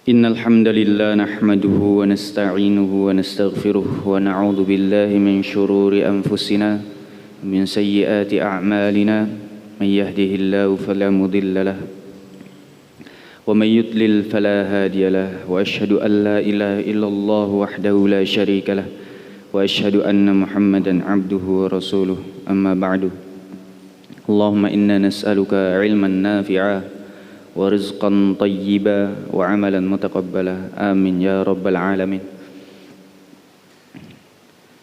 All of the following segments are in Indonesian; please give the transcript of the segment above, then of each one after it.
إن الحمد لله نحمده ونستعينه ونستغفره ونعوذ بالله من شرور أنفسنا ومن سيئات أعمالنا من يهده الله فلا مضل له ومن يضلل فلا هادي له وأشهد أن لا إله إلا الله وحده لا شريك له وأشهد أن محمدا عبده ورسوله أما بعد اللهم إنا نسألك علما نافعا ورزقا طيبا وعملا متقبلا آمين ya rabbal alamin.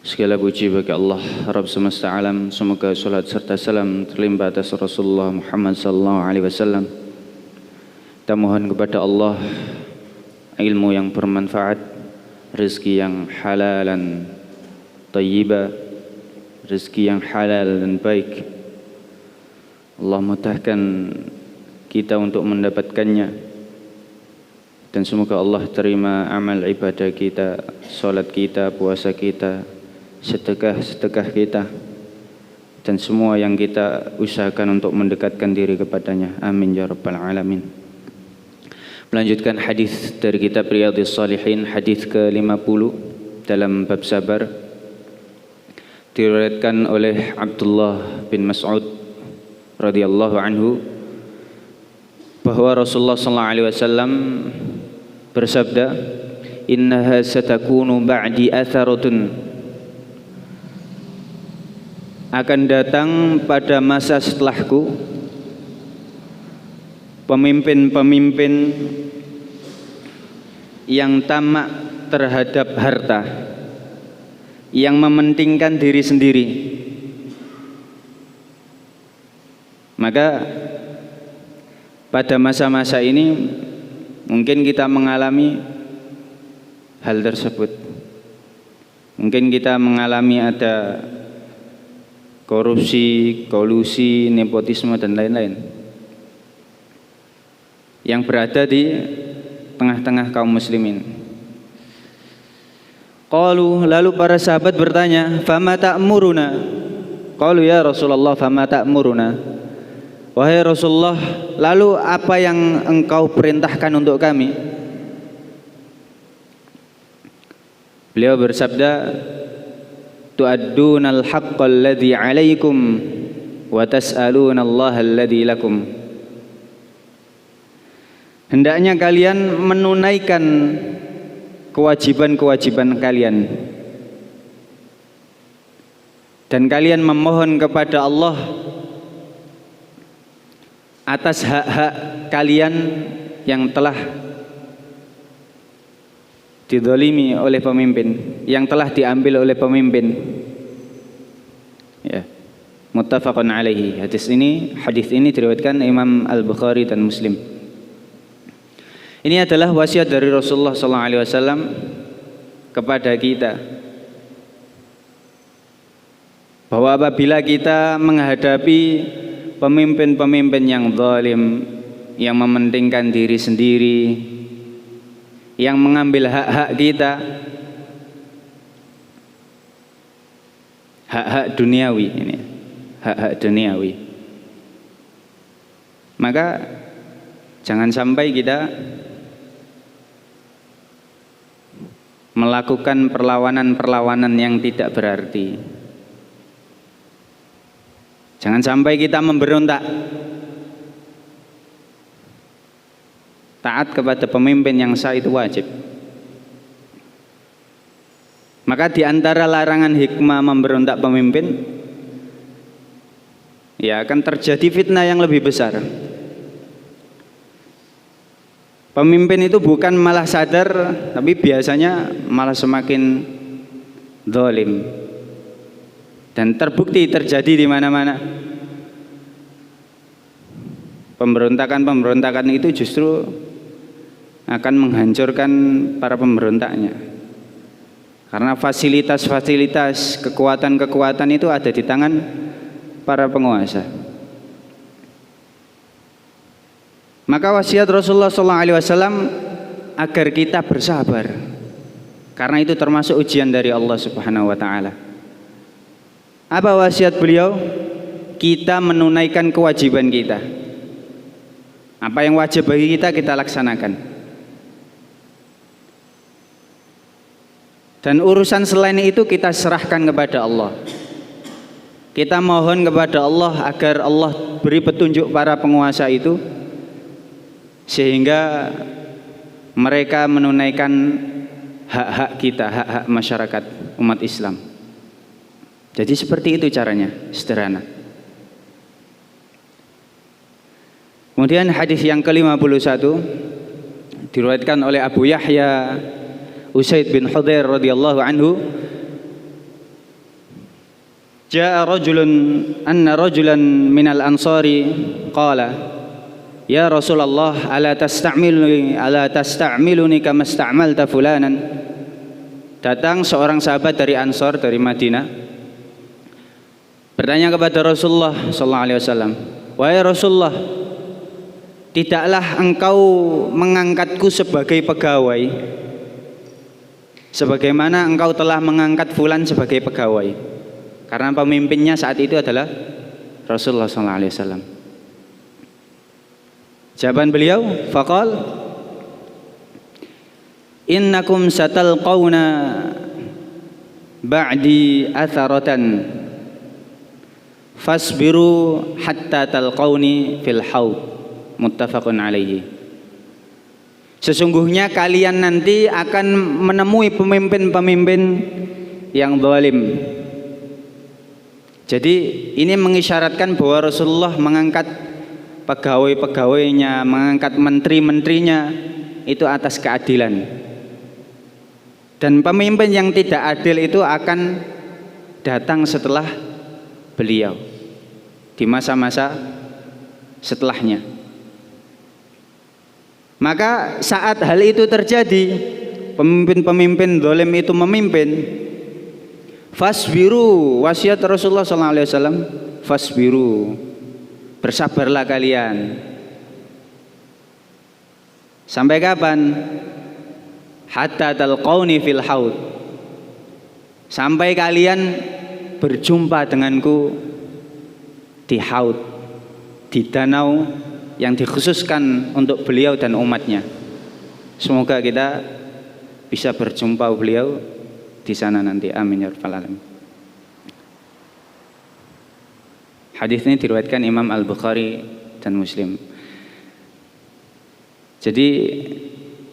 Segala puji bagi Allah Rabb semesta alam. Semoga salat serta salam terlimpah atas Rasulullah Muhammad sallallahu alaihi wasallam. Kita mohon kepada Allah ilmu yang bermanfaat, rezeki yang halal dan thayyibah, rezeki yang halal dan baik. Allah mudahkan kita untuk mendapatkannya, dan semoga Allah terima amal ibadah kita, salat kita, puasa kita, sedekah kita, dan semua yang kita usahakan untuk mendekatkan diri kepadanya. Amin ya rabbal alamin. Melanjutkan hadis dari kitab Riyadhus Shalihin, hadis ke-50 dalam bab sabar, diriwayatkan oleh Abdullah bin Mas'ud radhiyallahu anhu bahwa Rasulullah sallallahu alaihi wasallam bersabda, "Innaha satakunu ba'di atharatun." Akan datang pada masa setelahku pemimpin-pemimpin yang tamak terhadap harta, yang mementingkan diri sendiri. Maka pada masa-masa ini mungkin kita mengalami hal tersebut. Mungkin kita mengalami ada korupsi, kolusi, nepotisme dan lain-lain yang berada di tengah-tengah kaum muslimin. Qalu, lalu para sahabat bertanya, "Fama ta'muruna?" Qalu ya Rasulullah, "Fama ta'muruna?" Wahai Rasulullah, lalu apa yang engkau perintahkan untuk kami? Beliau bersabda, "Tu'addunal haqqal ladzi 'alaikum wa tas'alunallaha alladzi lakum." Hendaknya kalian menunaikan kewajiban-kewajiban kalian, dan kalian memohon kepada Allah atas hak-hak kalian yang telah didolimi oleh pemimpin, yang telah diambil oleh pemimpin. Ya, muttafaqun alaihi. Hadis ini diriwayatkan Imam Al-Bukhari dan Muslim. Ini adalah wasiat dari Rasulullah SAW kepada kita, bahwa apabila kita menghadapi pemimpin-pemimpin yang zalim, yang mementingkan diri sendiri, yang mengambil hak-hak kita, hak-hak duniawi ini, hak-hak duniawi, maka jangan sampai kita melakukan perlawanan-perlawanan yang tidak berarti. Jangan sampai kita memberontak. Taat kepada pemimpin yang sah itu wajib. Maka di antara larangan hikmah memberontak pemimpin, ya akan terjadi fitnah yang lebih besar. Pemimpin itu bukan malah sadar, tapi biasanya malah semakin zalim. Dan terbukti terjadi di mana-mana. Pemberontakan-pemberontakan itu justru akan menghancurkan para pemberontaknya. Karena fasilitas-fasilitas, kekuatan-kekuatan itu ada di tangan para penguasa. Maka wasiat Rasulullah SAW agar kita bersabar. Karena itu termasuk ujian dari Allah Subhanahu wa taala. Apa wasiat beliau? Kita menunaikan kewajiban kita. Apa yang wajib bagi kita, kita laksanakan. Dan urusan selain itu kita serahkan kepada Allah. Kita mohon kepada Allah agar Allah beri petunjuk para penguasa itu, sehingga mereka menunaikan hak-hak kita, hak-hak masyarakat umat Islam. Jadi seperti itu caranya, sederhana. Kemudian hadis yang ke-51 diriwayatkan oleh Abu Yahya Usaid bin Hudzair radhiyallahu anhu, Ja'a rajulun anna rajulan minal ansari qala ya Rasulullah ala tasta'miluni kama ista'malta fulanan. Datang seorang sahabat dari Ansor, dari Madinah, bertanya kepada Rasulullah sallallahu alaihi wasallam, wahai Rasulullah, tidaklah engkau mengangkatku sebagai pegawai sebagaimana engkau telah mengangkat fulan sebagai pegawai? Karena pemimpinnya saat itu adalah Rasulullah sallallahu alaihi wasallam. Jawaban beliau, faqal innakum satalqawna ba'di atharatan fasbiru hatta talqawni fil haud. Muttafaqun alaihi. Sesungguhnya kalian nanti akan menemui pemimpin-pemimpin yang zalim. Jadi ini mengisyaratkan bahwa Rasulullah mengangkat pegawai-pegawainya, mengangkat menteri-menterinya itu atas keadilan. Dan pemimpin yang tidak adil itu akan datang setelah beliau, di masa-masa setelahnya. Maka saat hal itu terjadi, pemimpin-pemimpin zalim itu memimpin, fasbiru, wasiat Rasulullah SAW, fasbiru, bersabarlah kalian. Sampai kapan? Hatta talqauni fil haud, sampai kalian berjumpa denganku di haud, di danau yang dikhususkan untuk beliau dan umatnya. Semoga kita bisa berjumpa beliau di sana nanti. Amin ya rabbal alamin. Hadis ini diriwayatkan Imam Al-Bukhari dan Muslim. Jadi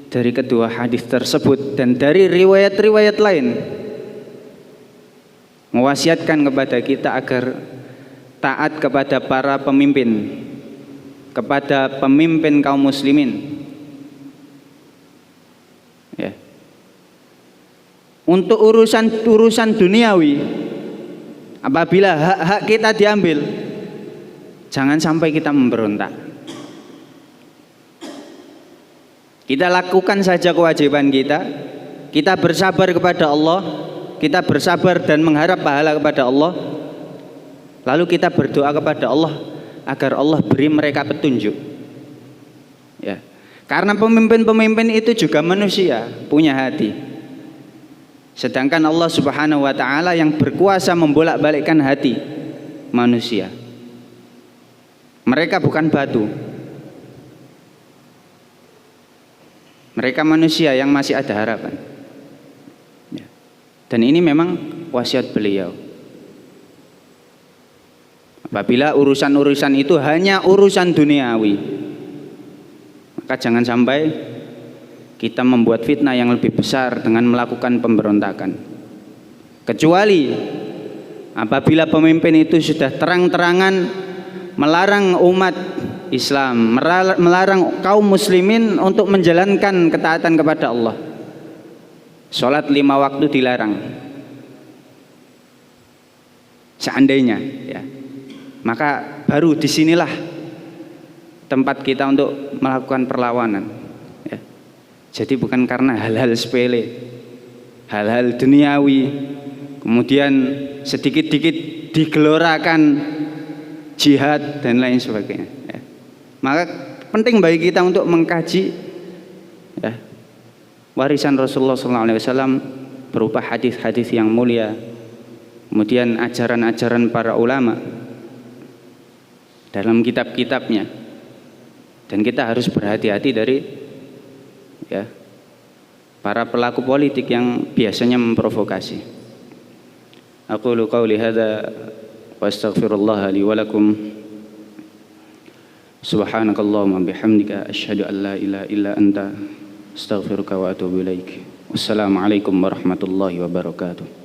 dari kedua hadis tersebut dan dari riwayat-riwayat lain mewasiatkan kepada kita agar taat kepada para pemimpin, kepada pemimpin kaum muslimin, ya. Untuk urusan duniawi, apabila hak-hak kita diambil, jangan sampai kita memberontak. Kita lakukan saja kewajiban kita, kita bersabar kepada Allah, kita bersabar dan mengharap pahala kepada Allah, lalu kita berdoa kepada Allah agar Allah beri mereka petunjuk, ya. Karena pemimpin-pemimpin itu juga manusia, punya hati. Sedangkan Allah Subhanahu wa taala yang berkuasa membolak-balikkan hati manusia. Mereka bukan batu. Mereka manusia yang masih ada harapan, ya. Dan ini memang wasiat beliau. Apabila urusan-urusan itu hanya urusan duniawi, maka jangan sampai kita membuat fitnah yang lebih besar dengan melakukan pemberontakan. Kecuali apabila pemimpin itu sudah terang-terangan melarang umat Islam, melarang kaum muslimin untuk menjalankan ketaatan kepada Allah. Sholat 5 waktu dilarang, seandainya, ya, maka baru disinilah tempat kita untuk melakukan perlawanan, ya. Jadi bukan karena hal-hal sepele, hal-hal duniawi, kemudian sedikit-sedikit digelorakan jihad dan lain sebagainya, ya. Maka penting bagi kita untuk mengkaji, ya, warisan Rasulullah SAW berupa hadis-hadis yang mulia, kemudian ajaran-ajaran para ulama dalam kitab-kitabnya, dan kita harus berhati-hati dari, ya, para pelaku politik yang biasanya memprovokasi. Aqulu qawli hadza wa astaghfirullah li wa lakum. Subhanakallahumma bihamdika asyhadu an la ilaha illa anta astaghfiruka wa atubu ilaik. Wassalamualaikum warahmatullahi wabarakatuh.